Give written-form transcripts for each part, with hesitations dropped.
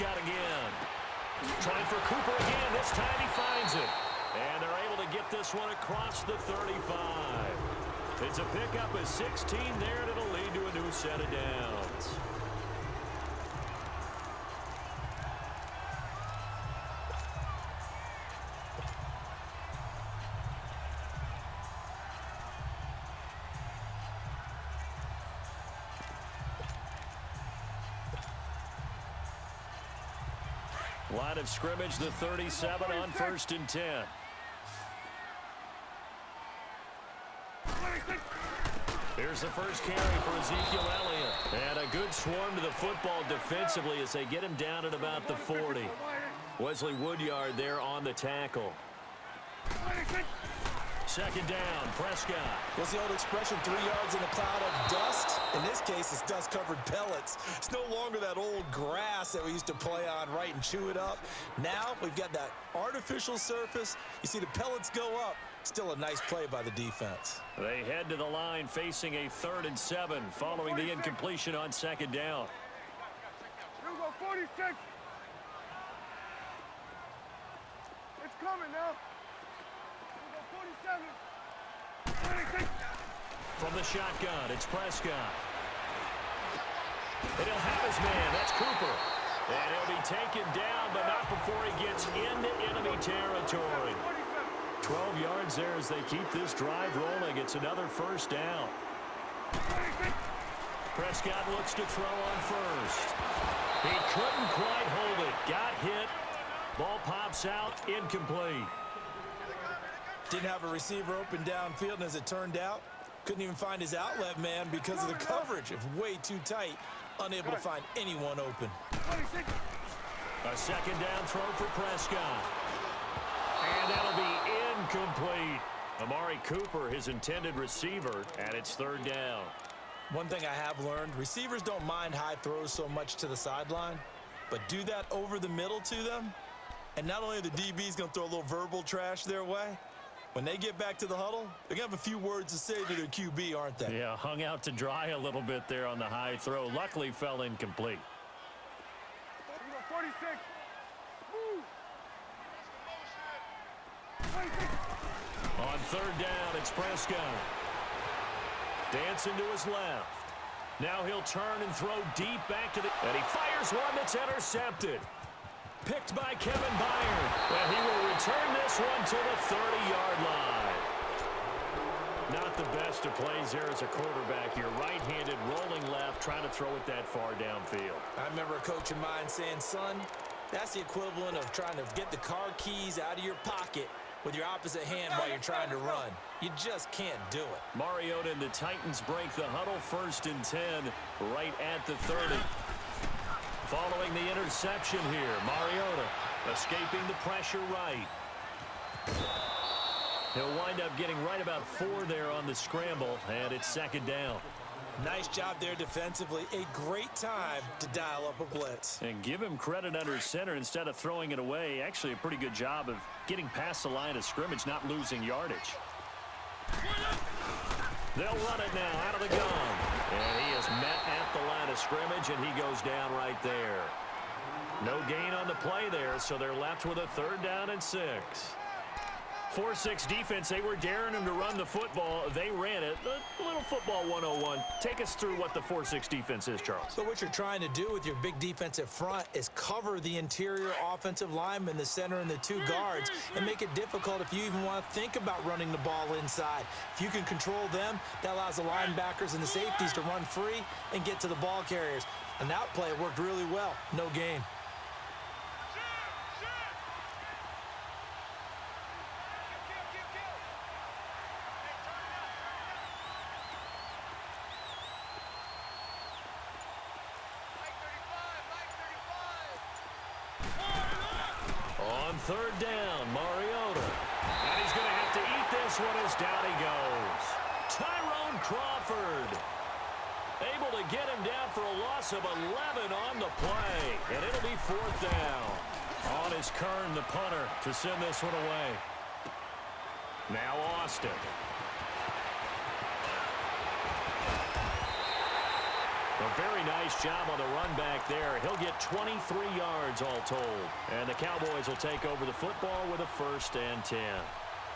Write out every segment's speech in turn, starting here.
Prescott again. Trying for Cooper again. This time he finds it. And they're able to get this one across the 35. It's a pickup of 16 there, and it'll lead to a new set of downs. Line of scrimmage, the 37 on 1st and 10. Here's the first carry for Ezekiel Elliott. And a good swarm to the football defensively as they get him down at about the 40. Wesley Woodyard there on the tackle. Second down, Prescott. What's the old expression, 3 yards in a cloud of dust? In this case, it's dust-covered pellets. It's no longer that old grass that we used to play on, right, and chew it up. Now we've got that artificial surface. You see the pellets go up. Still a nice play by the defense. They head to the line facing a 3rd and 7 following the incompletion on 2nd down. You go 46. It's coming now. From the shotgun, it's Prescott. And he'll have his man. That's Cooper. And he'll be taken down, but not before he gets into enemy territory. 12 yards there as they keep this drive rolling. It's another 1st down. Prescott looks to throw on 1st. He couldn't quite hold it. Got hit. Ball pops out. Incomplete. Didn't have a receiver open downfield, and as it turned out, couldn't even find his outlet man because of the coverage. It was way too tight, unable to find anyone open. A 2nd down throw for Prescott. And that'll be incomplete. Amari Cooper, his intended receiver, and it's 3rd down. One thing I have learned, receivers don't mind high throws so much to the sideline, but do that over the middle to them, and not only are the DBs going to throw a little verbal trash their way, when they get back to the huddle, they're going to have a few words to say to their QB, aren't they? Yeah, hung out to dry a little bit there on the high throw. Luckily, fell incomplete. 46. On 3rd down, it's Prescott. Dancing to his left. Now he'll turn and throw deep back to the... And he fires one that's intercepted. Picked by Kevin Byard. And he will return this one to the 30-yard line. Not the best of plays there as a quarterback. You're right-handed, rolling left, trying to throw it that far downfield. I remember a coach of mine saying, son, that's the equivalent of trying to get the car keys out of your pocket with your opposite hand while you're trying to run. You just can't do it. Mariota and the Titans break the huddle, 1st and 10, right at the 30. Following the interception here, Mariota escaping the pressure right. He'll wind up getting right about 4 there on the scramble, and it's 2nd down. Nice job there defensively. A great time to dial up a blitz. And give him credit under center instead of throwing it away. Actually, a pretty good job of getting past the line of scrimmage, not losing yardage. They'll run it now out of the gun. And he is met at the line of scrimmage, and he goes down right there. No gain on the play there, so they're left with a 3rd down and 6. 4-6 defense, they were daring him to run the football. They ran it. A little football 101. Take us through what the 4-6 defense is, Charles. So what you're trying to do with your big defensive front is cover the interior offensive lineman, the center, and the 2 guards, and make it difficult if you even want to think about running the ball inside. If you can control them, that allows the linebackers and the safeties to run free and get to the ball carriers. And that play worked really well. No gain. On 3rd down, Mariota. And he's going to have to eat this one as down he goes. Tyrone Crawford able to get him down for a loss of 11 on the play. And it'll be 4th down. On is Kern, the punter, to send this one away. Now Austin. A very nice job on the run back there. He'll get 23 yards all told. And the Cowboys will take over the football with a 1st and 10.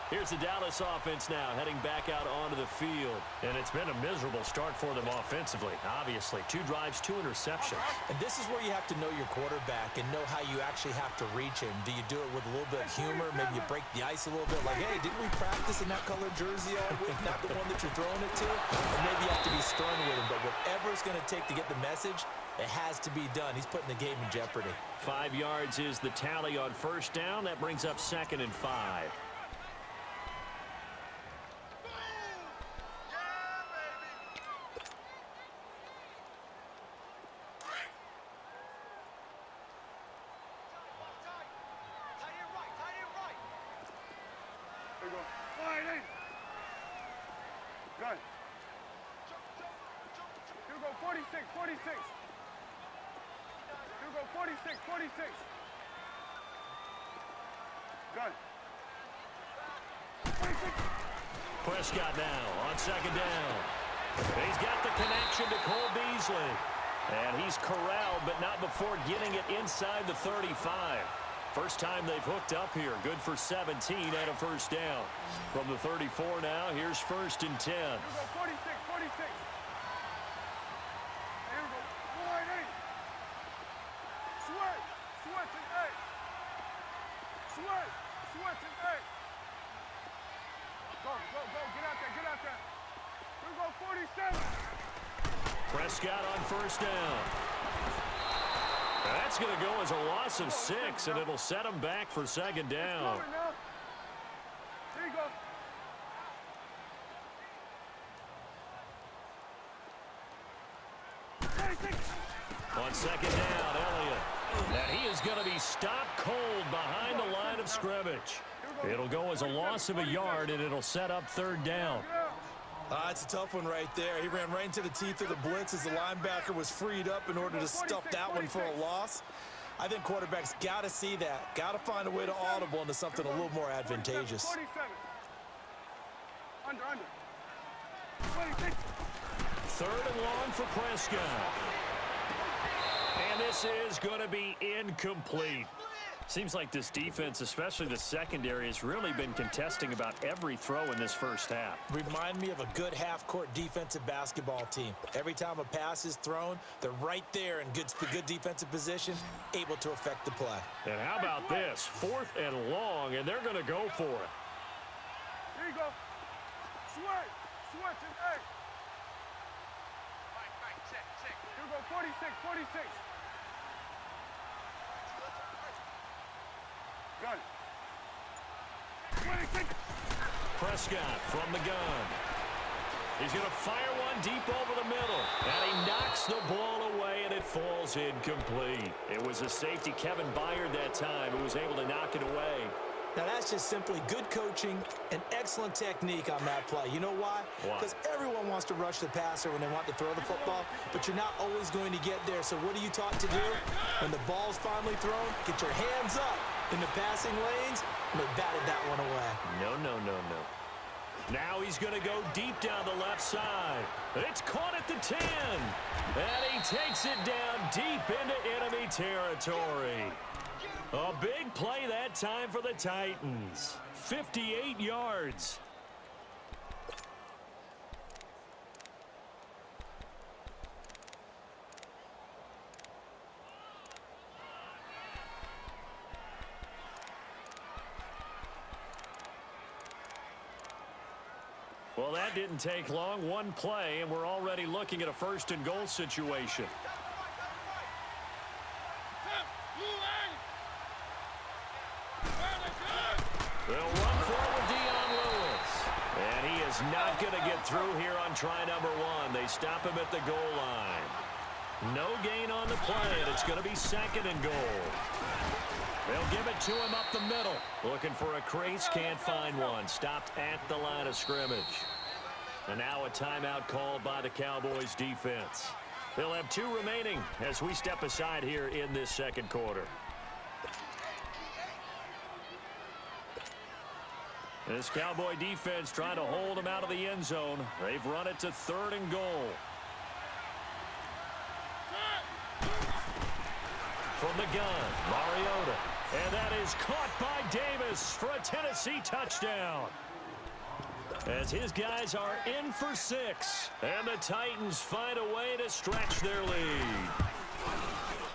Here's the Dallas offense now, heading back out onto the field. And it's been a miserable start for them offensively, obviously. 2 drives, 2 interceptions. And this is where you have to know your quarterback and know how you actually have to reach him. Do you do it with a little bit of humor? Maybe you break the ice a little bit, like, hey, didn't we practice in that colored jersey all week? Not the one that you're throwing it to? Or maybe you have to be stern with him. But whatever it's going to take to get the message, it has to be done. He's putting the game in jeopardy. 5 yards is the tally on 1st down. That brings up 2nd and 5. Good. You go 46, 46. You go 46, 46. Good. 46. Prescott now on 2nd down. He's got the connection to Cole Beasley. And he's corralled, but not before getting it inside the 35. First time they've hooked up here. Good for 17 and a 1st down. From the 34 now, here's 1st and 10. You go 46, 46. Here we go. Wide 8. Sweat. Sweat and 8. Sweat. Sweat and 8. Go, go, go. Get out there. Get out there. You go 47. Prescott on 1st down. That's going to go as a loss of 6, and it'll set him back for 2nd down. Here you go. On 2nd down, Elliott. And he is going to be stopped cold behind the line of scrimmage. It'll go as a loss of a yard, and it'll set up 3rd down. It's a tough one right there. He ran right into the teeth of the blitz as the linebacker was freed up in order to stuff that one for a loss. I think quarterbacks got to see that. Got to find a way to audible into something a little more advantageous. 47. Under. 26. 3rd and long for Prescott. And this is going to be incomplete. Seems like this defense, especially the secondary, has really been contesting about every throw in this first half. Remind me of a good half-court defensive basketball team. Every time a pass is thrown, they're right there in good defensive position, able to affect the play. And how about this? 4th and long, and they're going to go for it. Here you go. Sweat. Sweat and 8. Check. You go 46, 46. Gun. 26. Prescott from the gun. He's going to fire one deep over the middle. And he knocks the ball away, and it falls incomplete. It was a safety, Kevin Byard, that time, who was able to knock it away. Now, that's just simply good coaching and excellent technique on that play. You know why? Because everyone wants to rush the passer when they want to throw the football, but you're not always going to get there. So what are you taught to do? When the ball's finally thrown, get your hands up in the passing lanes, and they batted that one away. No. Now he's going to go deep down the left side. It's caught at the 10. And he takes it down deep into enemy territory. A big play that time for the Titans. 58 yards. Well, that didn't take long. One play, and we're already looking at a 1st and goal situation. They'll run forward Dion Lewis. And he is not going to get through here on try number 1. They stop him at the goal line. No gain on the play, and it's going to be 2nd and goal. They'll give it to him up the middle. Looking for a crease, can't find one. Stopped at the line of scrimmage. And now a timeout called by the Cowboys defense. They'll have 2 remaining as we step aside here in this 2nd quarter. This Cowboy defense trying to hold them out of the end zone. They've run it to 3rd and goal. From the gun, Mariota. And that is caught by Davis for a Tennessee touchdown. As his guys are in for 6. And the Titans find a way to stretch their lead.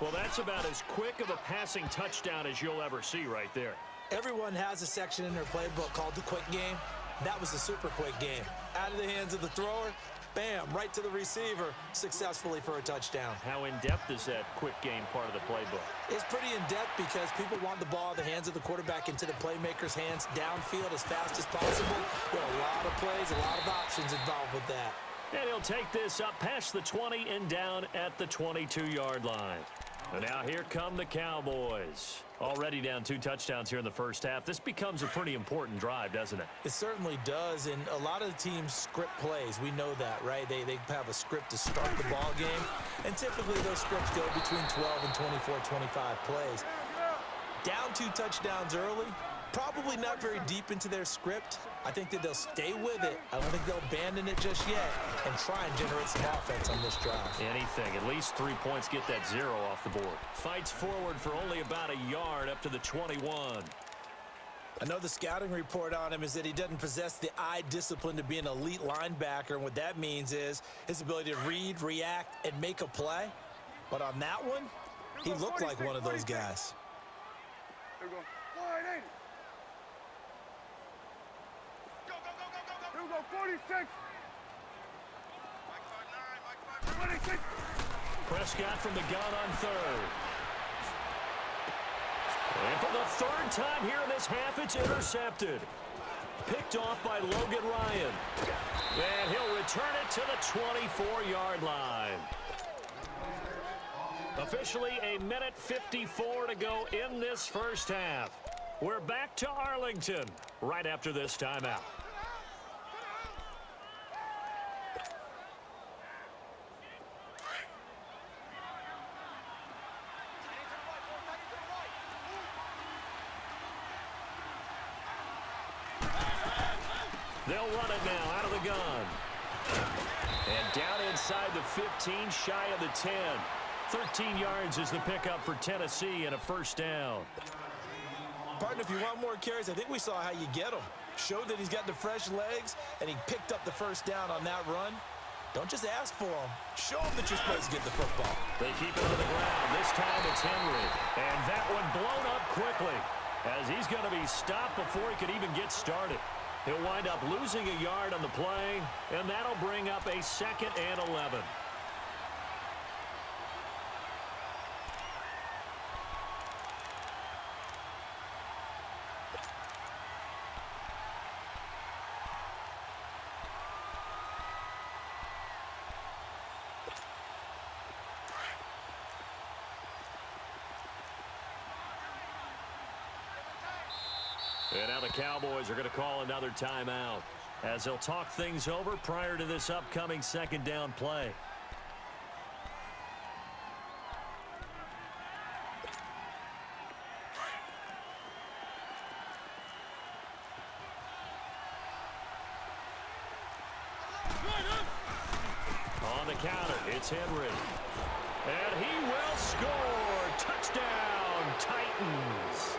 Well, that's about as quick of a passing touchdown as you'll ever see right there. Everyone has a section in their playbook called the quick game. That was a super quick game. Out of the hands of the thrower, bam, right to the receiver, successfully for a touchdown. How in-depth is that quick game part of the playbook? It's pretty in-depth because people want the ball in the hands of the quarterback into the playmaker's hands downfield as fast as possible. There are a lot of plays, a lot of options involved with that. And he'll take this up past the 20 and down at the 22-yard line. And now here come the Cowboys. Already down 2 touchdowns here in the first half. This becomes a pretty important drive, doesn't it? It certainly does, and a lot of the teams script plays. We know that, right? They have a script to start the ball game, and typically those scripts go between 12 and 24, 25 plays. Down 2 touchdowns early, probably not very deep into their script. I think that they'll stay with it. I don't think they'll abandon it just yet and try and generate some offense on this drive. Anything. At least 3 points, get that 0 off the board. Fights forward for only about a yard up to the 21. I know the scouting report on him is that he doesn't possess the eye discipline to be an elite linebacker, and what that means is his ability to read, react, and make a play. But on that one, he looked like one of those guys. Here we go. Wide 80. Here we go, 46. 26. Prescott from the gun on 3rd. And for the 3rd time here in this half, it's intercepted. Picked off by Logan Ryan. And he'll return it to the 24-yard line. Officially a minute 54 to go in this first half. We're back to Arlington right after this timeout. They'll run it now out of the gun. And down inside the 15, shy of the 10. 13 yards is the pickup for Tennessee and a first down. Partner, if you want more carries, I think we saw how you get him. Showed that he's got the fresh legs, and he picked up the first down on that run. Don't just ask for him. Show him that you're supposed to get the football. They keep it on the ground. This time it's Henry. And that one blown up quickly as he's going to be stopped before he could even get started. He'll wind up losing a yard on the play, and that'll bring up a 2nd and 11. And now the Cowboys are going to call another timeout as they'll talk things over prior to this upcoming 2nd down play. On the counter, it's Henry. And he will score. Touchdown, Titans.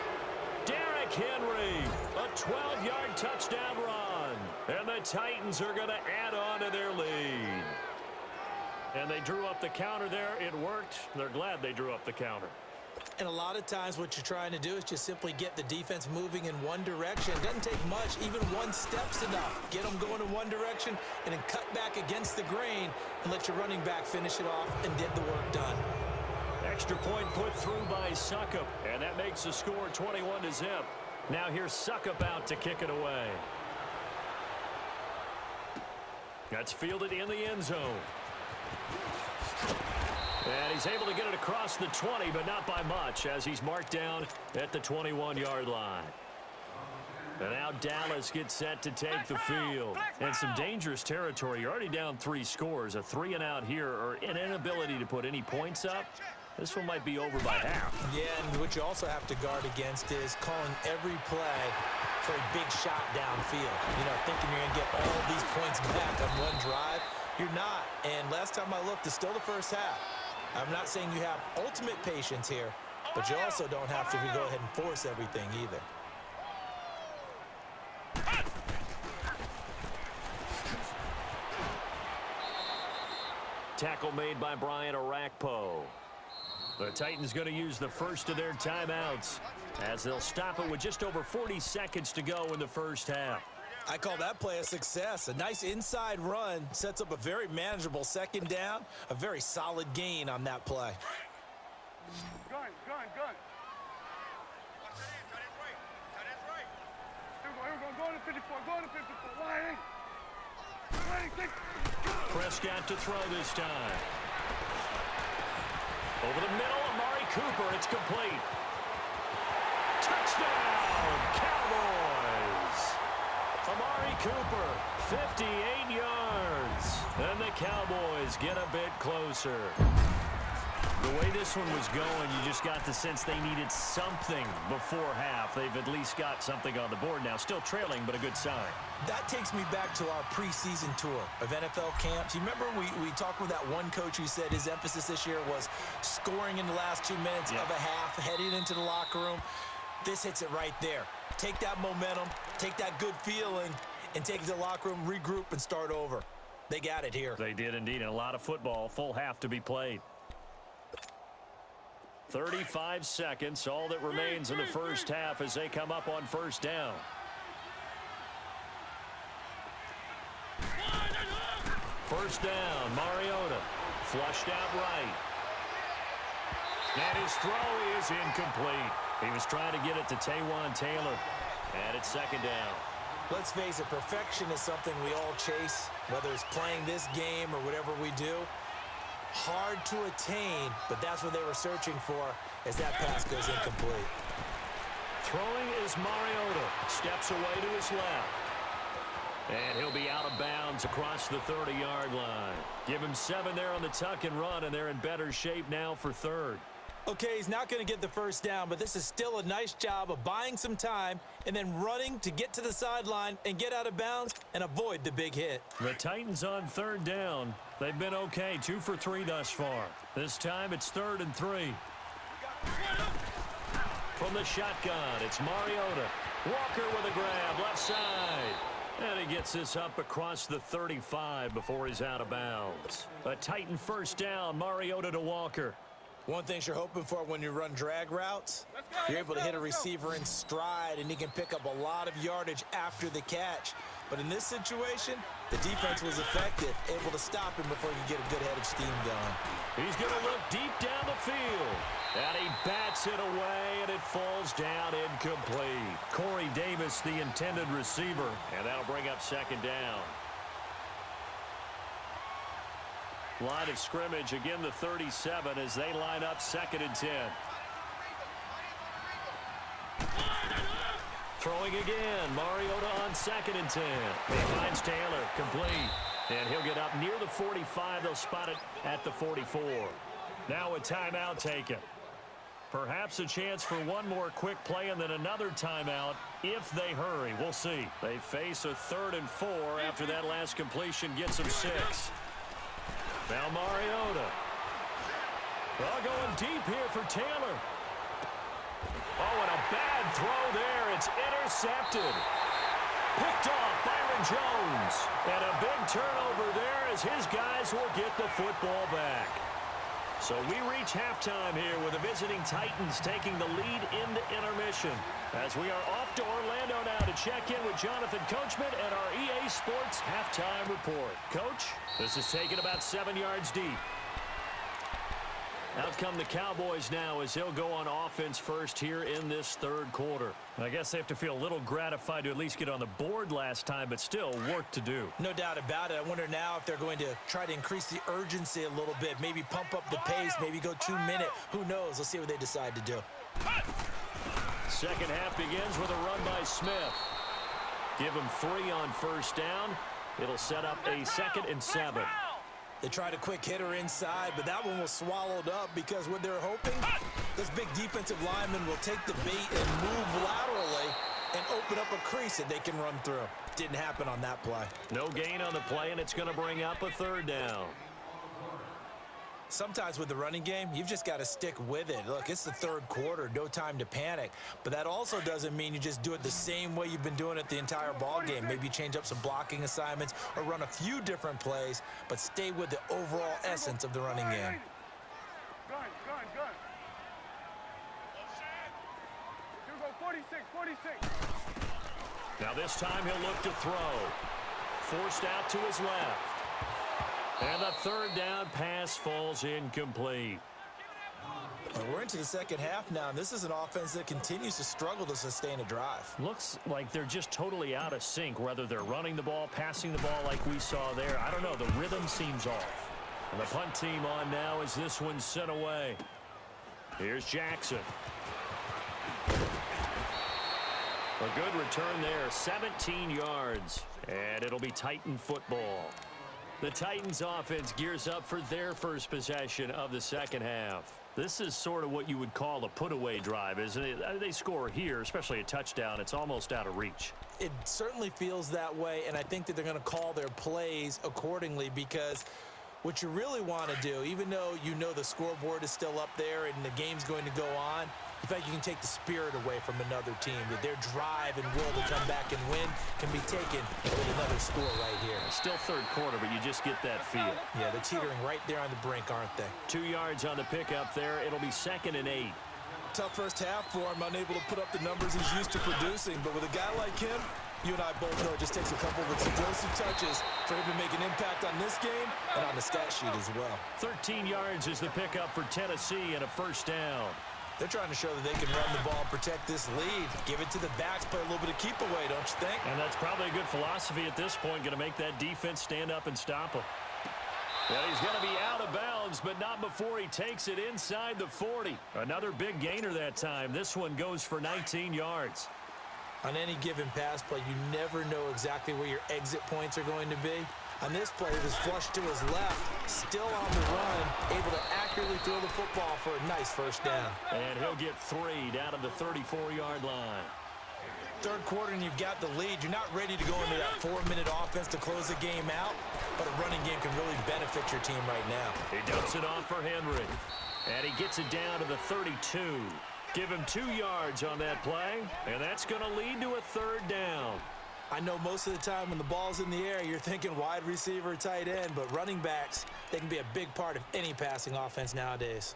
Henry, a 12-yard touchdown run. And the Titans are going to add on to their lead. And they drew up the counter there. It worked. They're glad they drew up the counter. And a lot of times what you're trying to do is just simply get the defense moving in one direction. It doesn't take much. Even one step's enough. Get them going in one direction and then cut back against the grain and let your running back finish it off and get the work done. Extra point put through by Suckup, and that makes the score 21-0. Now here's Suckup out to kick it away. That's fielded in the end zone. And he's able to get it across the 20, but not by much, as he's marked down at the 21-yard line. And now Dallas gets set to take the field. And some dangerous territory. You're already down 3 scores. A 3-and-out here, or an inability to put any points up. This one might be over by half. Yeah, and what you also have to guard against is calling every play for a big shot downfield. You know, thinking you're going to get all these points back on one drive. You're not. And last time I looked, it's still the first half. I'm not saying you have ultimate patience here, but you also don't have to go ahead and force everything either. Tackle made by Brian Arakpo. The Titans going to use the first of their timeouts as they'll stop it with just over 40 seconds to go in the first half. I call that play a success. A nice inside run sets up a very manageable second down, a very solid gain on that play. Gun. Here we go. Go to 54. Go to 54. Why? Prescott to throw this time. Over the middle, Amari Cooper. It's complete. Touchdown, Cowboys. Amari Cooper, 58 yards. And the Cowboys get a bit closer. The way this one was going, you just got the sense they needed something before half. They've at least got something on the board now. Still trailing, but a good sign. That takes me back to our preseason tour of NFL camps. You remember we talked with that one coach who said his emphasis this year was scoring in the last 2 minutes of a half, heading into the locker room. This hits it right there. Take that momentum, take that good feeling, and take it to the locker room, regroup, and start over. They got it here. They did indeed, and a lot of football, full half to be played. 35 seconds, all that remains in the first half as they come up on first down. First down, Mariota, flushed out right. And his throw is incomplete. He was trying to get it to Taywan Taylor, and it's second down. Let's face it, perfection is something we all chase, whether it's playing this game or whatever we do. Hard to attain, but that's what they were searching for as that pass goes incomplete. Throwing is Mariota. Steps away to his left. And he'll be out of bounds across the 30-yard line. Give him 7 there on the tuck and run, and they're in better shape now for third. Okay, he's not going to get the first down, but this is still a nice job of buying some time and then running to get to the sideline and get out of bounds and avoid the big hit. The Titans on third down. They've been okay, 2 for 3 thus far. This time it's 3rd and 3. From the shotgun, it's Mariota. Walker with a grab, left side. And he gets this up across the 35 before he's out of bounds. A Titan first down, Mariota to Walker. One thing you're hoping for when you run drag routes, you're able to hit a receiver in stride, and he can pick up a lot of yardage after the catch. But in this situation, the defense was effective, able to stop him before he could get a good head of steam going. He's going to look deep down the field. And he bats it away, and it falls down incomplete. Corey Davis, the intended receiver, and that'll bring up second down. Line of scrimmage, again the 37 as they line up 2nd and 10. Throwing again, Mariota on 2nd and 10. He finds Taylor, complete. And he'll get up near the 45. They'll spot it at the 44. Now a timeout taken. Perhaps a chance for one more quick play and then another timeout if they hurry. We'll see. They face a 3rd and 4 after that last completion gets them 6. Now Mariota. Well, going deep here for Taylor. Oh, and a bad throw there. It's intercepted. Picked off Byron Jones. And a big turnover there as his guys will get the football back. So we reach halftime here with the visiting Titans taking the lead into intermission. As we are off to Orlando now to check in with Jonathan Coachman and our EA Sports halftime report. Coach, this is taken about 7 yards deep. Out come the Cowboys now as he'll go on offense first here in this 3rd quarter. I guess they have to feel a little gratified to at least get on the board last time, but still work to do. No doubt about it. I wonder now if they're going to try to increase the urgency a little bit, maybe pump up the pace, maybe go 2 minute. Who knows? Let's see what they decide to do. Second half begins with a run by Smith. Give him 3 on first down. It'll set up a 2nd and 7. They tried a quick hitter inside, but that one was swallowed up because what they're hoping, this big defensive lineman will take the bait and move laterally and open up a crease that they can run through. Didn't happen on that play. No gain on the play, and it's going to bring up a 3rd down. Sometimes with the running game, you've just got to stick with it. Look, it's the third quarter, no time to panic. But that also doesn't mean you just do it the same way you've been doing it the entire ball game. Maybe change up some blocking assignments or run a few different plays, but stay with the overall essence of the running game. Gun. Here we go, 46. Now this time he'll look to throw. Forced out to his left. And the third down pass falls incomplete. Well, we're into the second half now, and this is an offense that continues to struggle to sustain a drive. Looks like they're just totally out of sync, whether they're running the ball, passing the ball like we saw there. I don't know. The rhythm seems off. And the punt team on now as this one's sent away. Here's Jackson. A good return there, 17 yards. And it'll be Titan football. The Titans offense gears up for their first possession of the second half. This is sort of what you would call a put-away drive, isn't it? They score here, especially a touchdown. It's almost out of reach. It certainly feels that way, and I think that they're going to call their plays accordingly, because what you really want to do, even though you know the scoreboard is still up there and the game's going to go on, in fact, you can take the spirit away from another team, that their drive and will to come back and win can be taken with another score right here. Still third quarter, but you just get that feel. Yeah, they're teetering right there on the brink, aren't they? 2 yards on the pickup there. It'll be 2nd and 8. Tough first half for him, unable to put up the numbers he's used to producing, but with a guy like him, you and I both know it just takes a couple of explosive touches for him to make an impact on this game and on the stat sheet as well. 13 yards is the pickup for Tennessee and a first down. They're trying to show that they can run the ball and protect this lead. Give it to the backs, play a little bit of keep away, don't you think? And that's probably a good philosophy at this point, going to make that defense stand up and stop him. Well, he's going to be out of bounds, but not before he takes it inside the 40. Another big gainer that time. This one goes for 19 yards. On any given pass play, you never know exactly where your exit points are going to be. On this play, it was flushed to his left, still on the run, able to accurately throw the football for a nice first down. And he'll get 3 down to the 34-yard line. Third quarter and you've got the lead. You're not ready to go into that 4-minute offense to close the game out, but a running game can really benefit your team right now. He dumps it off for Henry, and he gets it down to the 32. Give him 2 yards on that play, and that's going to lead to a third down. I know most of the time when the ball's in the air, you're thinking wide receiver, tight end, but running backs, they can be a big part of any passing offense nowadays.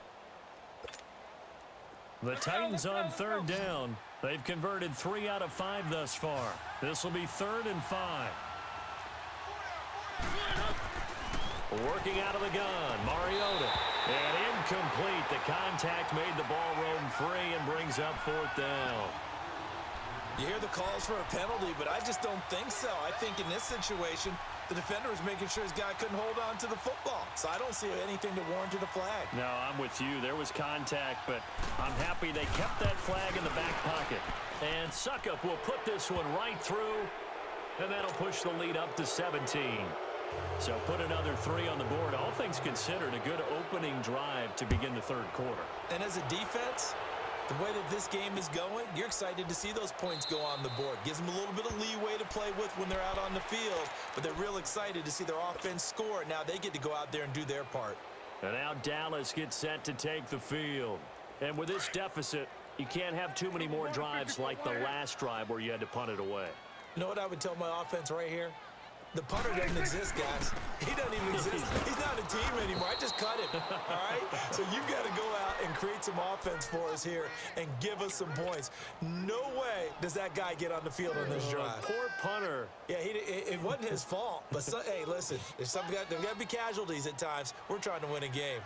The Titans on third down. They've converted 3 out of 5 thus far. This will be 3rd and 5. Working out of the gun, Mariota. And incomplete. The contact made the ball roam free and brings up 4th down. You hear the calls for a penalty, but I just don't think so. I think in this situation, the defender was making sure his guy couldn't hold on to the football. So I don't see anything to warrant a flag. No, I'm with you. There was contact, but I'm happy they kept that flag in the back pocket. And Suckup will put this one right through, and that'll push the lead up to 17. So put another 3 on the board. All things considered, a good opening drive to begin the third quarter. And as a defense, the way that this game is going, you're excited to see those points go on the board. Gives them a little bit of leeway to play with when they're out on the field, but they're real excited to see their offense score. Now they get to go out there and do their part. And now Dallas gets set to take the field. And with this deficit, you can't have too many more drives like the last drive where you had to punt it away. You know what I would tell my offense right here? The punter doesn't exist, guys. He doesn't even exist. He's not a team anymore. I just cut him, all right? So you've got to go out and create some offense for us here and give us some points. No way does that guy get on the field on this drive. Poor punter. Yeah, it wasn't his fault. But, hey, listen, there's got to be casualties at times. We're trying to win a game.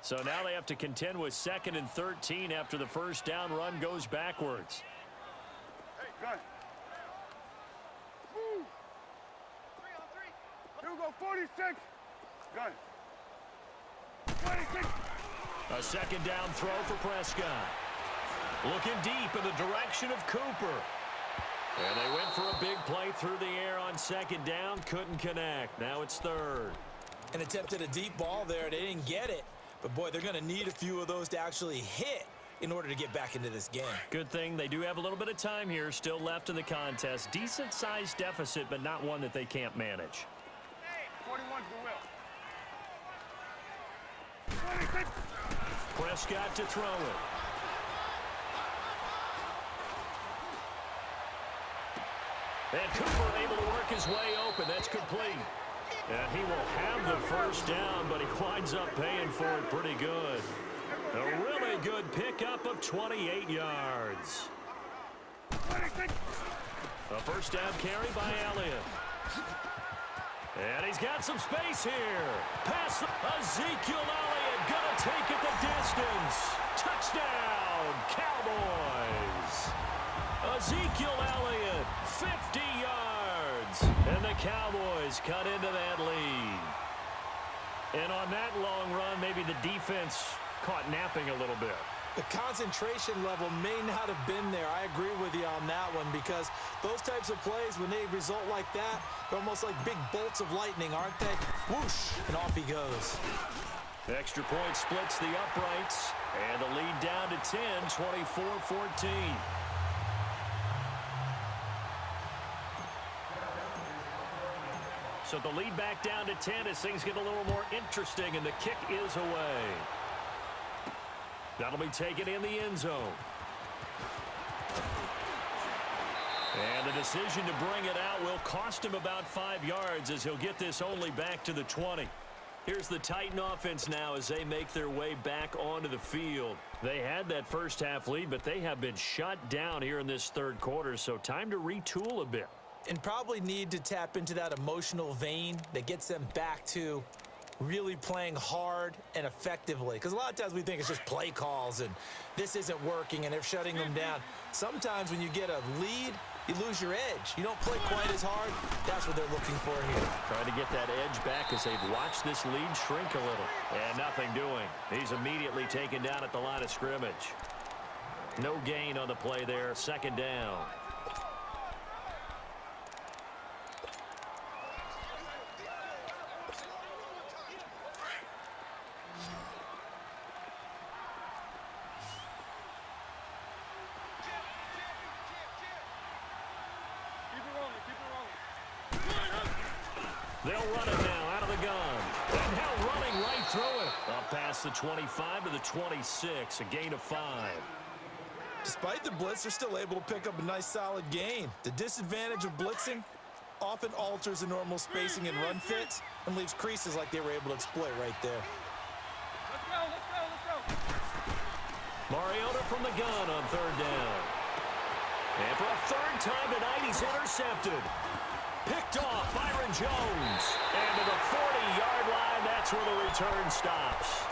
So now they have to contend with 2nd and 13 after the first down run goes backwards. Hey, gun. Move. 3 on 3. Here we go, 46. Gun. 26. A second down throw for Prescott. Looking deep in the direction of Cooper. And they went for a big play through the air on 2nd down. Couldn't connect. Now it's 3rd. And attempted a deep ball there. They didn't get it. But, boy, they're going to need a few of those to actually hit in order to get back into this game. Good thing they do have a little bit of time here still left in the contest. Decent-sized deficit, but not one that they can't manage. 41's the will. Prescott to throw it. And Cooper able to work his way open. That's complete. And he will have the first down, but he winds up paying for it pretty good. A really good pickup of 28 yards. A first down carry by Elliott. And he's got some space here. Pass Ezekiel Elliott gonna take it the distance. Touchdown, Cowboys. Ezekiel Elliott, 50 yards. And the Cowboys cut into that lead. And on that long run, maybe the defense caught napping a little bit. The concentration level may not have been there. I agree with you on that one because those types of plays, when they result like that, they're almost like big bolts of lightning, aren't they? Whoosh, and off he goes. Extra point splits the uprights, and the lead down to 10, 24-14. So the lead back down to 10 as things get a little more interesting, and the kick is away. That'll be taken in the end zone. And the decision to bring it out will cost him about 5 yards as he'll get this only back to the 20. Here's the Titan offense now as they make their way back onto the field. They had that first half lead, but they have been shut down here in this third quarter, so time to retool a bit. And probably need to tap into that emotional vein that gets them back to really playing hard and effectively. Because a lot of times we think it's just play calls and this isn't working and they're shutting them down. Sometimes when you get a lead, you lose your edge. You don't play quite as hard. That's what they're looking for here. Trying to get that edge back as they've watched this lead shrink a little. And nothing doing. He's immediately taken down at the line of scrimmage. No gain on the play there. Second down. They'll run it now out of the gun. And now running right through it. Up past the 25 to the 26, a gain of 5. Despite the blitz, they're still able to pick up a nice solid gain. The disadvantage of blitzing often alters the normal spacing and run fits and leaves creases like they were able to exploit right there. Let's go, let's go, let's go. Mariota from the gun on third down. And for a third time tonight, he's intercepted. Picked off Byron Jones. And to the 40-yard line, that's where the return stops.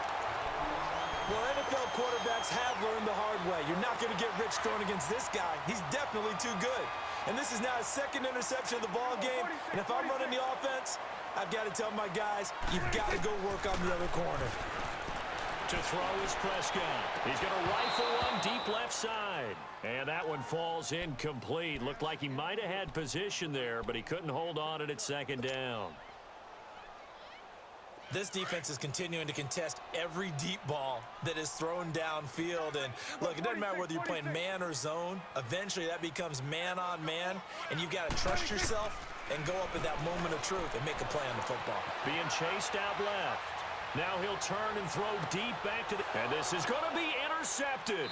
Well, NFL quarterbacks have learned the hard way. You're not going to get rich throwing against this guy. He's definitely too good. And this is now his second interception of the ball game. And if I'm running the offense, I've got to tell my guys, you've got to go work on the other corner. To throw is Prescott. He's going to rifle one deep left side. And that one falls incomplete. Looked like he might have had position there, but he couldn't hold on at second down. This defense is continuing to contest every deep ball that is thrown downfield. And look, it doesn't matter whether you're playing man or zone. Eventually that becomes man on man, and you've got to trust yourself and go up at that moment of truth and make a play on the football. Being chased out left. Now he'll turn and throw deep back to the... And this is going to be intercepted.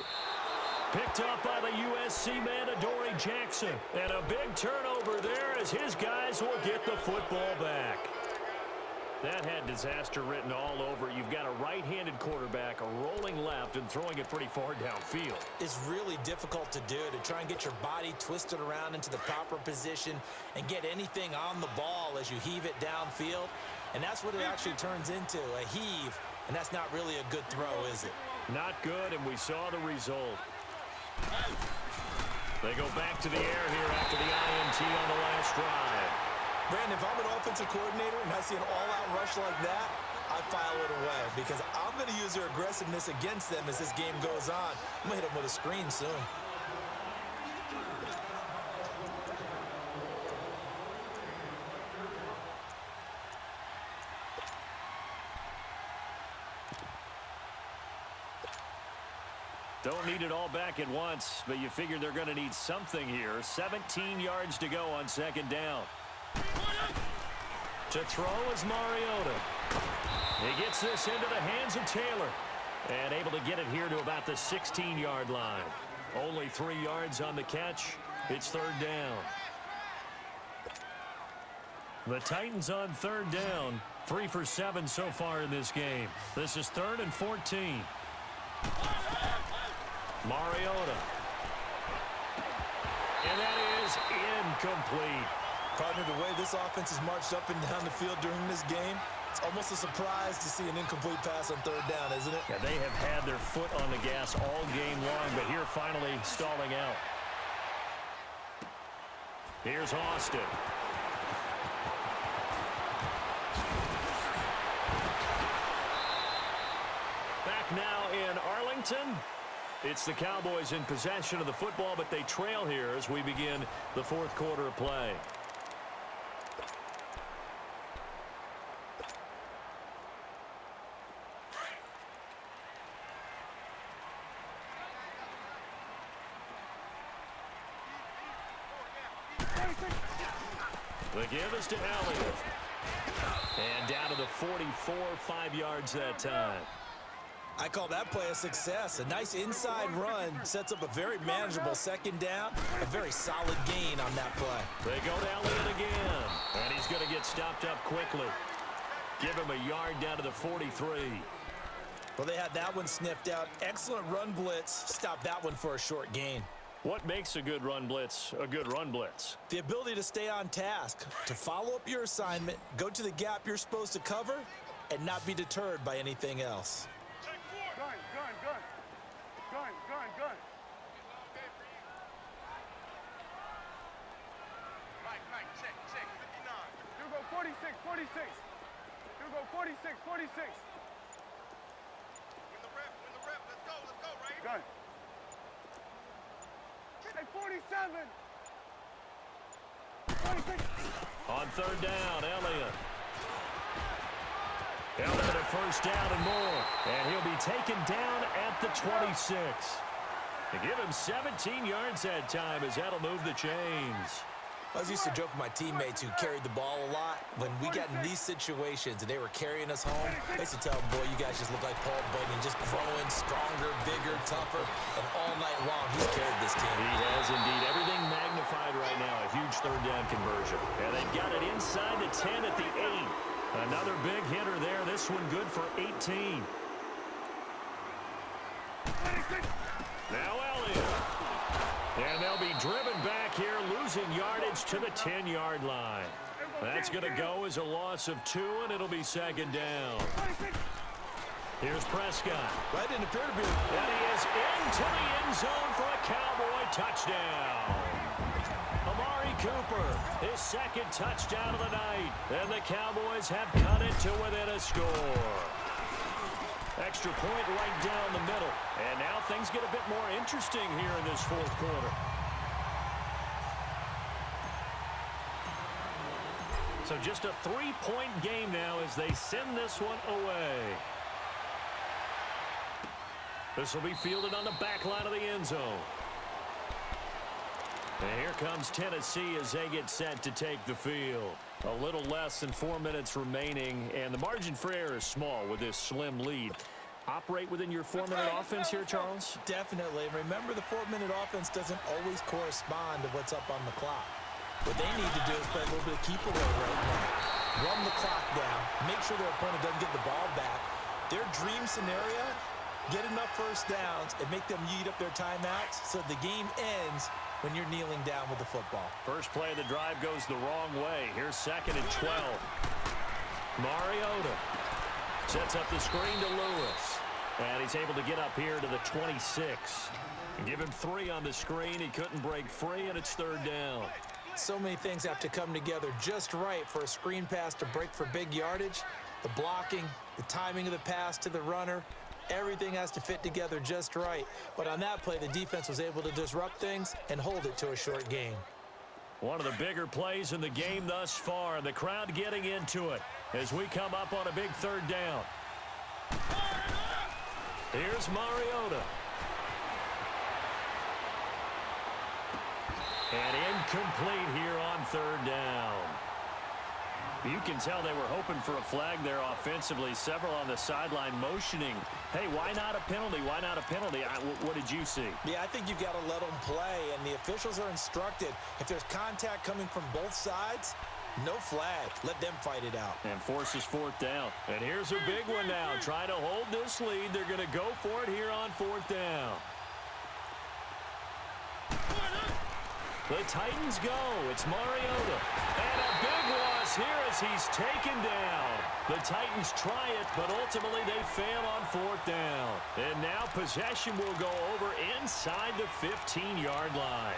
Picked up by the USC man, Adoree Jackson. And a big turnover there as his guys will get the football back. That had disaster written all over it. You've got a right-handed quarterback, a rolling left, and throwing it pretty far downfield. It's really difficult to do, to try and get your body twisted around into the proper position and get anything on the ball as you heave it downfield. And that's what it actually turns into, a heave. And that's not really a good throw, is it? Not good, and we saw the result. They go back to the air here after the INT on the last drive. Brandon, if I'm an offensive coordinator and I see an all-out rush like that, I file it away because I'm going to use their aggressiveness against them as this game goes on. I'm going to hit them with a screen soon. Don't need it all back at once, but you figure they're going to need something here. 17 yards to go on second down. To throw is Mariota. He gets this into the hands of Taylor. And able to get it here to about the 16-yard line. Only 3 yards on the catch. It's third down. The Titans on third down. 3 for 7 so far in this game. This is 3rd and 14. Mariota. And that is incomplete. Partner, the way this offense has marched up and down the field during this game, it's almost a surprise to see an incomplete pass on third down, isn't it? Yeah, they have had their foot on the gas all game long, but here finally stalling out. Here's Austin. Back now in Arlington. It's the Cowboys in possession of the football, but they trail here as we begin the 4th quarter of play. The give is to Elliott. And down to the 44, 5 yards that time. I call that play a success. A nice inside run sets up a very manageable second down. A very solid gain on that play. They go to Elliott again. And he's going to get stopped up quickly. Give him a yard down to the 43. Well, they had that one sniffed out. Excellent run blitz. Stop that one for a short gain. What makes a good run blitz a good run blitz? The ability to stay on task, to follow up your assignment, go to the gap you're supposed to cover, and not be deterred by anything else. Gun. Right, check, 59. You go 46. You go 46. Win the rep, let's go, right? Gun. Hey, 47. 46. On third down, Elliott. Elliott a first down and more. And he'll be taken down at the 26. They give him 17 yards that time as that'll move the chains. I used to joke with my teammates who carried the ball a lot. When we got in these situations and they were carrying us home, I used to tell them, boy, you guys just look like Paul Bunyan, just growing stronger, bigger, tougher, and all night long he's carried this team. He has indeed. Everything magnified right now. A huge third down conversion. And they've got it inside the 10 at the 8. Another big hitter there. This one good for 18. Now Elliott. And they'll be driven back here, losing yardage to the 10-yard line. That's going to go as a loss of 2, and it'll be second down. Here's Prescott. Right, didn't appear to be. And he is into the end zone for a Cowboy touchdown. Amari Cooper, his second touchdown of the night. And the Cowboys have cut it to within a score. Extra point right down the middle. And now things get a bit more interesting here in this 4th quarter. So just a 3-point game now as they send this one away. This will be fielded on the back line of the end zone. And here comes Tennessee as they get set to take the field. A little less than 4 minutes remaining, and the margin for error is small with this slim lead. Operate within your 4-minute offense here, Charles? Definitely. Remember, the 4-minute offense doesn't always correspond to what's up on the clock. What they need to do is play a little bit of keep away right now. Run the clock down. Make sure their opponent doesn't get the ball back. Their dream scenario, get enough first downs and make them eat up their timeouts so the game ends when you're kneeling down with the football. First play of the drive goes the wrong way. Here's 2nd and 12. Mariota sets up the screen to Lewis. And he's able to get up here to the 26. And give him 3 on the screen. He couldn't break free, and it's third down. So many things have to come together just right for a screen pass to break for big yardage. The blocking, the timing of the pass to the runner, everything has to fit together just right. But on that play, the defense was able to disrupt things and hold it to a short gain. One of the bigger plays in the game thus far, and the crowd getting into it as we come up on a big third down. Here's Mariota. And incomplete here on third down. You can tell they were hoping for a flag there offensively. Several on the sideline motioning, hey, why not a penalty? Why not a penalty? What did you see? Yeah, I think you've got to let them play, and the officials are instructed. If there's contact coming from both sides, no flag. Let them fight it out. And forces fourth down. And here's a big one now. Trying to hold this lead. They're going to go for it here on fourth down. The Titans go. It's Mariota. And a big loss here as he's taken down. The Titans try it, but ultimately they fail on fourth down. And now possession will go over inside the 15-yard line.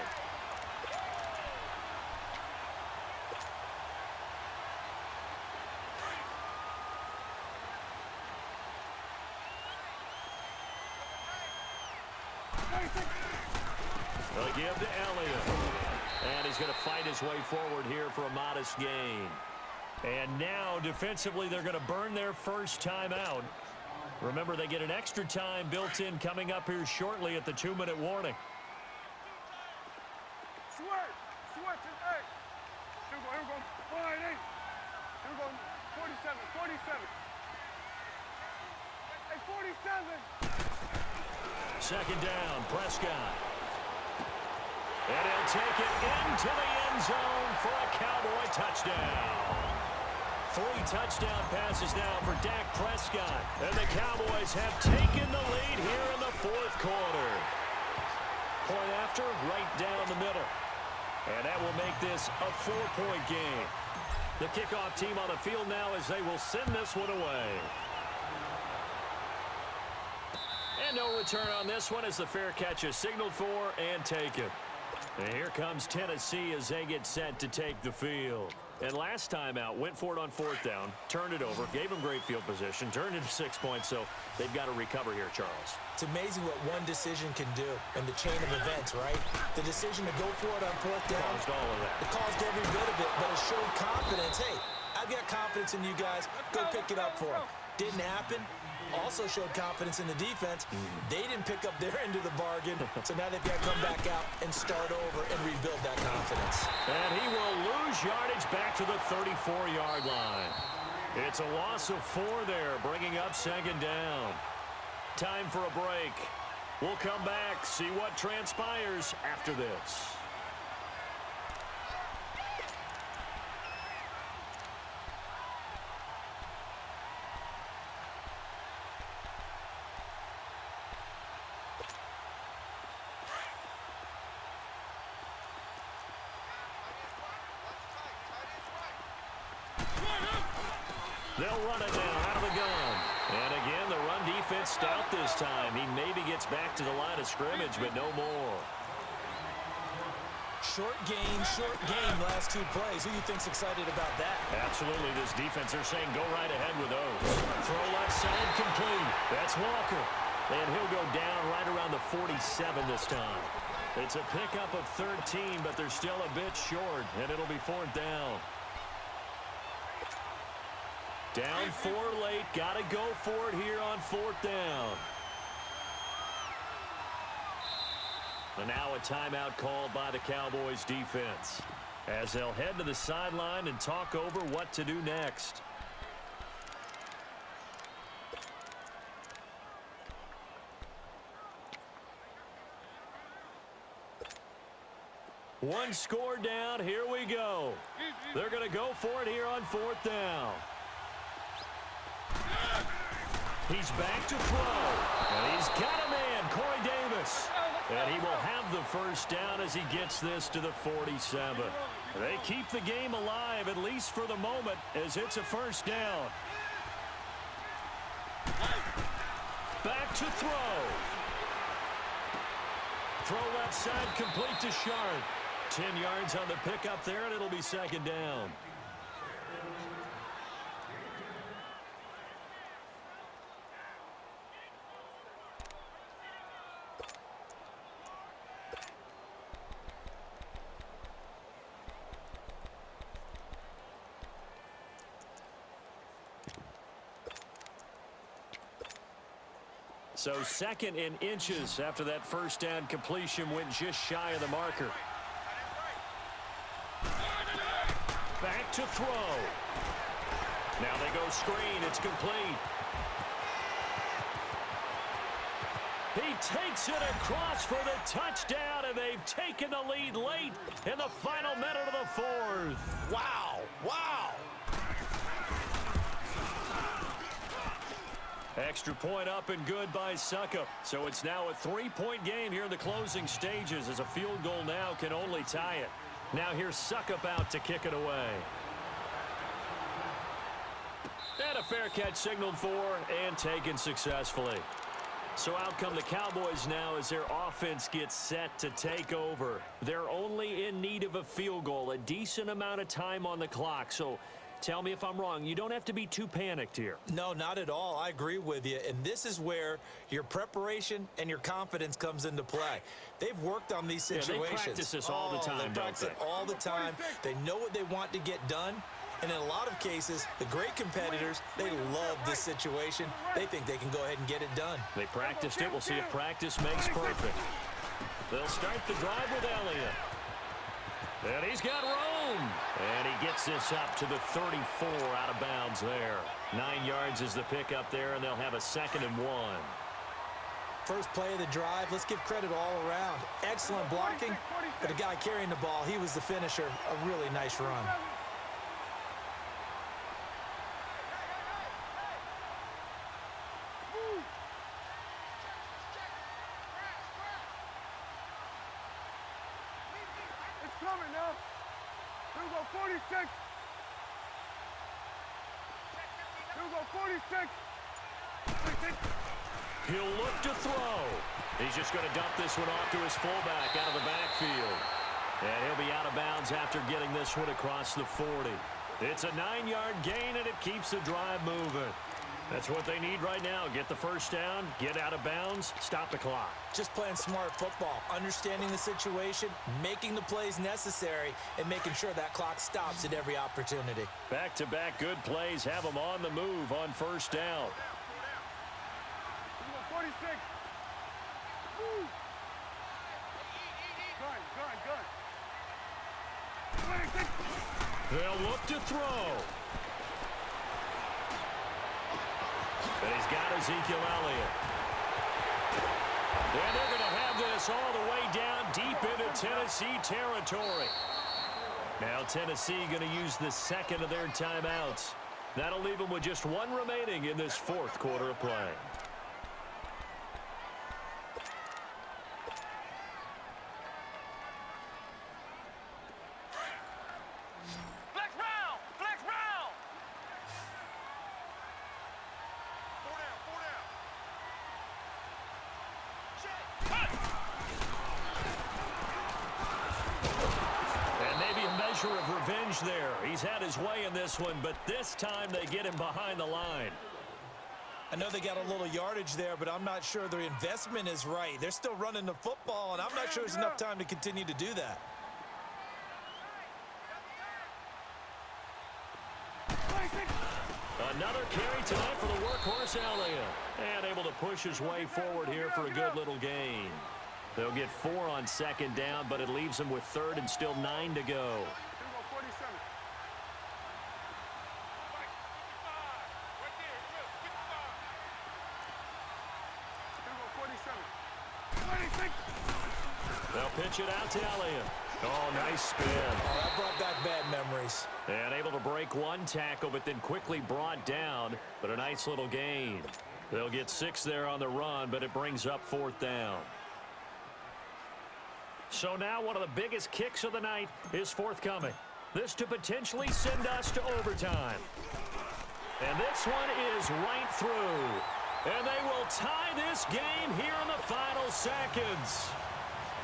They'll give to Elliott. And he's going to fight his way forward here for a modest gain. And now, defensively, they're going to burn their first timeout. Remember, they get an extra time built in coming up here shortly at the 2-minute warning. Switch, hey. Here we go. 188. Here we go. 47. Hey, 47. Second down, Prescott. And he'll take it into the end zone for a Cowboy touchdown. 3 touchdown passes now for Dak Prescott. And the Cowboys have taken the lead here in the fourth quarter. Point after, right down the middle. And that will make this a 4-point game. The kickoff team on the field now as they will send this one away. And no return on this one as the fair catch is signaled for and taken. And here comes Tennessee as they get set to take the field. And last time out, went for it on fourth down, turned it over, gave them great field position, turned it to 6 points, so they've got to recover here, Charles. It's amazing what one decision can do in the chain of events, right? The decision to go for it on fourth down. Caused all of that. It caused every bit of it, but it showed confidence. Hey, I've got confidence in you guys. Go pick it up for them. Didn't happen. Also showed confidence in the defense. They didn't pick up their end of the bargain, so now they've got to come back out and start over and rebuild that confidence. And he will lose yardage back to the 34-yard line. It's a loss of 4 there, bringing up second down. Time for a break. We'll come back, see what transpires after this. They'll run it now out of the gun. And again, the run defense stout this time. He maybe gets back to the line of scrimmage, but no more. Short game, last 2 plays. Who do you think's excited about that? Absolutely, this defense, they're saying go right ahead with those. Throw left side complete. That's Walker. And he'll go down right around the 47 this time. It's a pickup of 13, but they're still a bit short, and it'll be fourth down. Down 4 late. Got to go for it here on fourth down. And now a timeout called by the Cowboys defense as they'll head to the sideline and talk over what to do next. One score down. Here we go. They're going to go for it here on fourth down. He's back to throw. And he's got a man, Corey Davis. And he will have the first down as he gets this to the 47. They keep the game alive, at least for the moment, as it's a first down. Back to throw. Throw left side complete to Sharp. 10 yards on the pickup there, and it'll be second down. So second in inches after that first down completion went just shy of the marker. Back to throw. Now they go screen. It's complete. He takes it across for the touchdown, and they've taken the lead late in the final minute of the fourth. Wow. Wow. Extra point up and good by Suckup. So it's now a 3-point game here in the closing stages, as a field goal now can only tie it. Now here's Suckup out to kick it away. And a fair catch signaled for and taken successfully. So out come the Cowboys now as their offense gets set to take over. They're only in need of a field goal, a decent amount of time on the clock. So tell me if I'm wrong. You don't have to be too panicked here. No, not at all. I agree with you. And this is where your preparation and your confidence comes into play. They've worked on these situations. They practice this all the time, They practice it all the time. They know what they want to get done. And in a lot of cases, the great competitors, they love this situation. They think they can go ahead and get it done. They practiced it. We'll see if practice makes perfect. They'll start the drive with Elliott. And he's got room. And he gets this up to the 34 out of bounds there. 9 yards is the pickup there, and they'll have a 2nd and 1. First play of the drive, let's give credit all around. Excellent blocking, but the guy carrying the ball, he was the finisher. A really nice run. Coming now. Here we go, 46. Here we go, 46. 46. He'll look to throw. He's just going to dump this one off to his fullback out of the backfield. And he'll be out of bounds after getting this one across the 40. It's a 9-yard gain, and it keeps the drive moving. That's what they need right now. Get the first down, get out of bounds, stop the clock. Just playing smart football, understanding the situation, making the plays necessary, and making sure that clock stops at every opportunity. Back-to-back good plays have them on the move on first down. 46. Woo. Gun. 26. They'll look to throw. And he's got Ezekiel Elliott. And they're going to have this all the way down deep into Tennessee territory. Now Tennessee going to use the 2nd of their timeouts. That'll leave them with just 1 remaining in this 4th quarter of play. Of revenge there. He's had his way in this one, but this time they get him behind the line. I know they got a little yardage there, but I'm not sure their investment is right. They're still running the football, and I'm not sure there's enough time to continue to do that. Another carry tonight for the workhorse Elliott. And able to push his way forward here for a good little gain. They'll get 4 on 2nd down, but it leaves them with 3rd and still 9 to go. They'll pitch it out to Elliott. Oh, nice spin. Oh, that brought back bad memories. And able to break 1 tackle, but then quickly brought down. But a nice little gain. They'll get 6 there on the run, but it brings up 4th down. So now one of the biggest kicks of the night is forthcoming. This to potentially send us to overtime. And this one is right through. And they will tie this game here in the final seconds.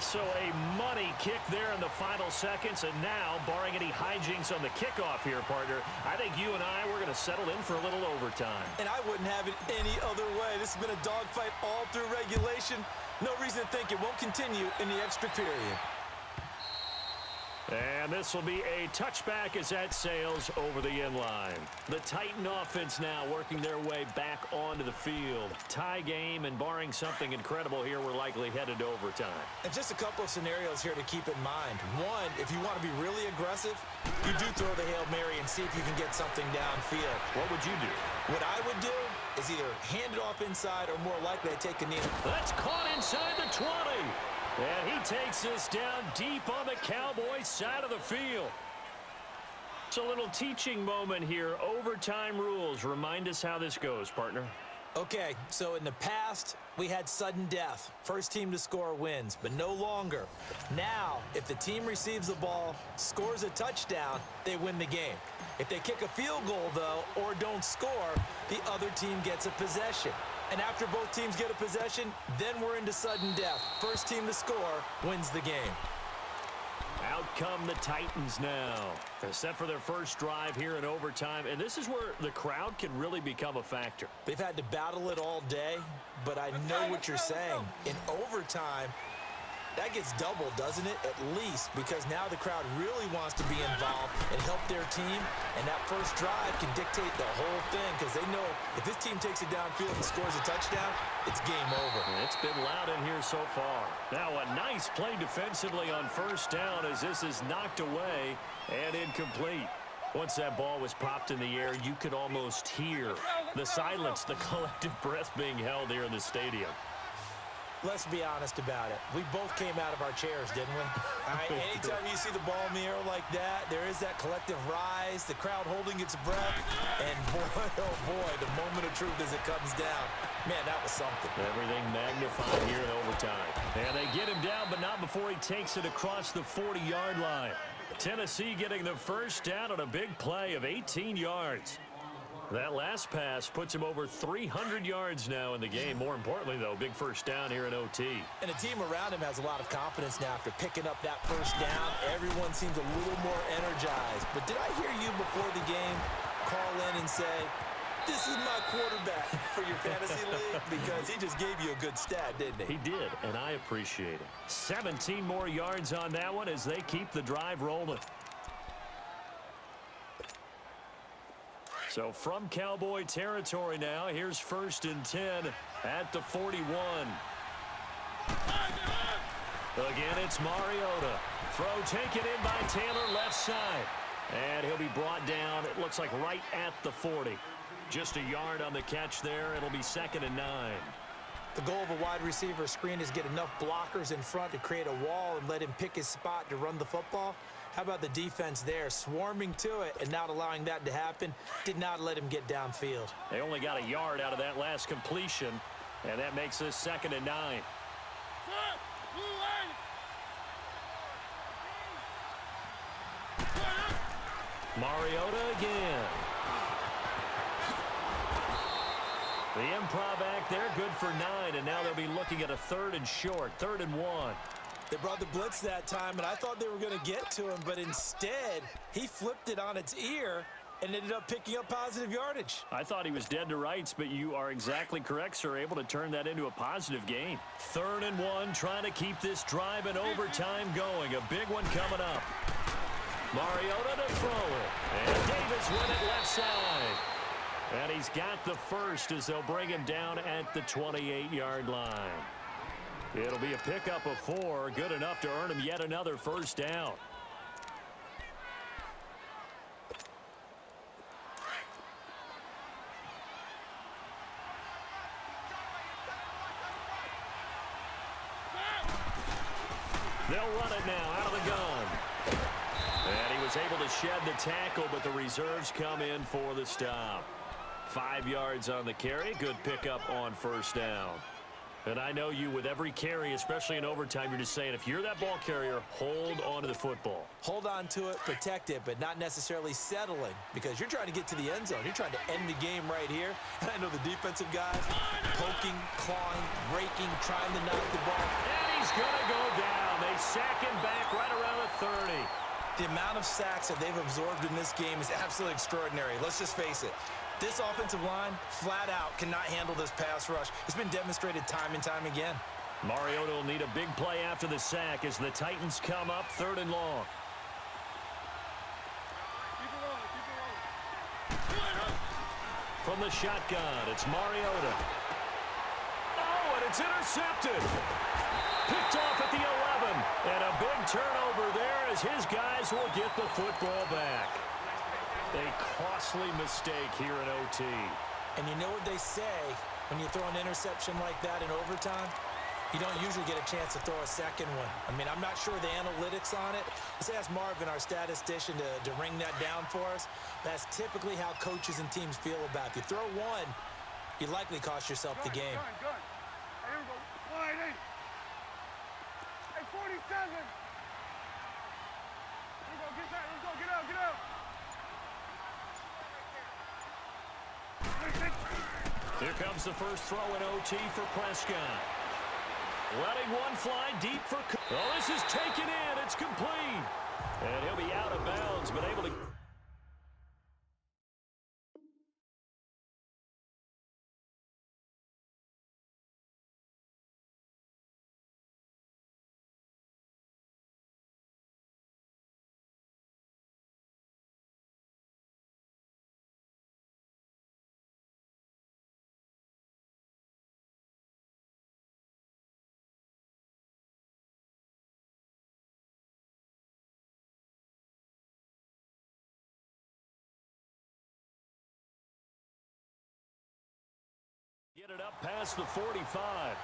So a money kick there in the final seconds. And now, barring any hijinks on the kickoff here, partner, I think you and I, we're going to settle in for a little overtime. And I wouldn't have it any other way. This has been a dogfight all through regulation. No reason to think it won't continue in the extra period. And this will be a touchback as that sails over the end line. The Titan offense now working their way back onto the field. Tie game, and barring something incredible here, we're likely headed to overtime. And just a couple of scenarios here to keep in mind. One, if you want to be really aggressive, you do throw the Hail Mary and see if you can get something downfield. What would you do? What I would do is either hand it off inside or more likely to take a knee. That's caught inside the 20. And he takes this down deep on the Cowboys side of the field. It's a little teaching moment here. Overtime rules. Remind us how this goes, partner. Okay, so in the past, we had sudden death. First team to score wins, but no longer. Now, if the team receives the ball, scores a touchdown, they win the game. If they kick a field goal, though, or don't score, the other team gets a possession. And after both teams get a possession, then we're into sudden death. First team to score wins the game. Out come the Titans now. They're set for their first drive here in overtime, and this is where the crowd can really become a factor. They've had to battle it all day, but I know what you're saying. In overtime, that gets doubled, doesn't it? At least, because now the crowd really wants to be involved and help their team, and that first drive can dictate the whole thing because they know if this team takes it downfield and scores a touchdown, it's game over. It's been loud in here so far. Now a nice play defensively on first down as this is knocked away and incomplete. Once that ball was popped in the air, you could almost hear the silence, the collective breath being held here in the stadium. Let's be honest about it. We both came out of our chairs, didn't we? All right, anytime you see the ball in the air like that, there is that collective rise, the crowd holding its breath, and boy, oh boy, the moment of truth as it comes down. Man, that was something. Everything magnified here in overtime. And they get him down, but not before he takes it across the 40-yard line. Tennessee getting the first down on a big play of 18 yards. That last pass puts him over 300 yards now in the game. More importantly, though, big first down here in OT. And the team around him has a lot of confidence now after picking up that first down. Everyone seems a little more energized. But did I hear you before the game call in and say, this is my quarterback for your fantasy league? Because he just gave you a good stat, didn't he? He did, and I appreciate it. 17 more yards on that one as they keep the drive rolling. So from Cowboy territory now, here's 1st and 10 at the 41. Again, it's Mariota. Throw taken in by Taylor left side. And he'll be brought down, it looks like right at the 40. Just a yard on the catch there. It'll be 2nd and 9. The goal of a wide receiver screen is get enough blockers in front to create a wall and let him pick his spot to run the football. How about the defense there, swarming to it and not allowing that to happen? Did not let him get downfield. They only got a yard out of that last completion, and that makes this 2nd and 9. Mariota again. The improv act there, good for 9, and now they'll be looking at a 3rd and short, 3rd and 1. They brought the blitz that time, and I thought they were going to get to him, but instead, he flipped it on its ear and ended up picking up positive yardage. I thought he was dead to rights, but you are exactly correct, sir, able to turn that into a positive gain. 3rd and 1, trying to keep this drive in overtime going. A big one coming up. Mariota to throw it, and Davis with it left side. And he's got the first as they'll bring him down at the 28-yard line. It'll be a pickup of 4, good enough to earn him yet another first down. They'll run it now out of the gun. And he was able to shed the tackle, but the reserves come in for the stop. 5 yards on the carry, good pickup on first down. And I know you, with every carry, especially in overtime, you're just saying, if you're that ball carrier, hold on to the football. Hold on to it, protect it, but not necessarily settling, because you're trying to get to the end zone. You're trying to end the game right here. And I know the defensive guys poking, clawing, raking, trying to knock the ball. And he's going to go down. They sack him back right around the 30. The amount of sacks that they've absorbed in this game is absolutely extraordinary. Let's just face it. This offensive line, flat out, cannot handle this pass rush. It's been demonstrated time and time again. Mariota will need a big play after the sack as the Titans come up 3rd and long. from the shotgun. It's Mariota. Oh, and it's intercepted. Picked off at the 11. And a big turnover there as his guys will get the football back. A costly mistake here in OT. And you know what they say when you throw an interception like that in overtime? You don't usually get a chance to throw a second one. I mean, I'm not sure the analytics on it. Let's ask Marvin, our statistician, to ring that down for us. That's typically how coaches and teams feel about it. If you throw one, you likely cost yourself the game. Gun. Hey, here we go. Wide 8. Hey, 47. Here we go. Get that. Let's go. Get out. Here comes the first throw in OT for Prescott. Letting one fly deep for... Oh, this is taken in. It's complete. And he'll be out of bounds, but able to... Get it up past the 45.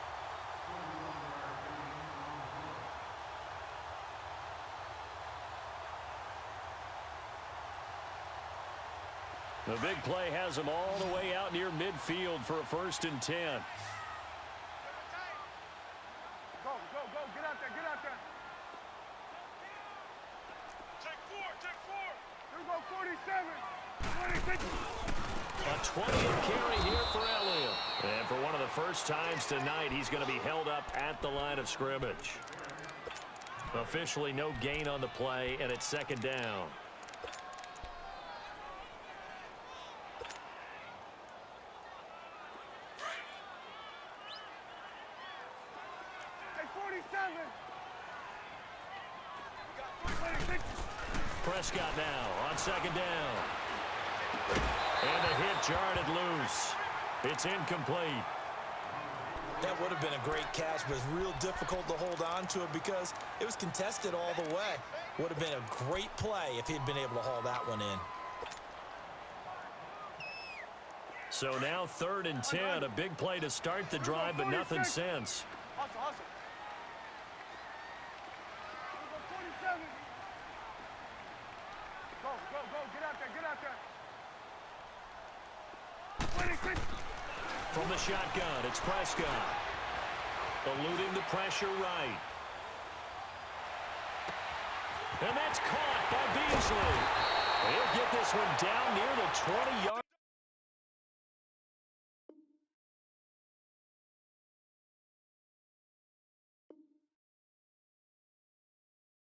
The big play has him all the way out near midfield for a 1st and 10. Go. Get out there. Take 4. Here we go, 47. 26. A 20th carry here for Elliott. And for one of the first times tonight, he's going to be held up at the line of scrimmage. Officially no gain on the play, and it's 2nd down. Hey, 47. 26. Prescott now on 2nd down. And the hit jarred it loose. It's incomplete. That would have been a great catch, but it's real difficult to hold on to it because it was contested all the way. Would have been a great play if he'd been able to haul that one in. So now 3rd and 10. A big play to start the drive, but nothing since. Hustle. 47. Go. Get out there. 26. From the shotgun, it's Prescott. Eluding the pressure right. And that's caught by Beasley. He'll get this one down near the 20-yard.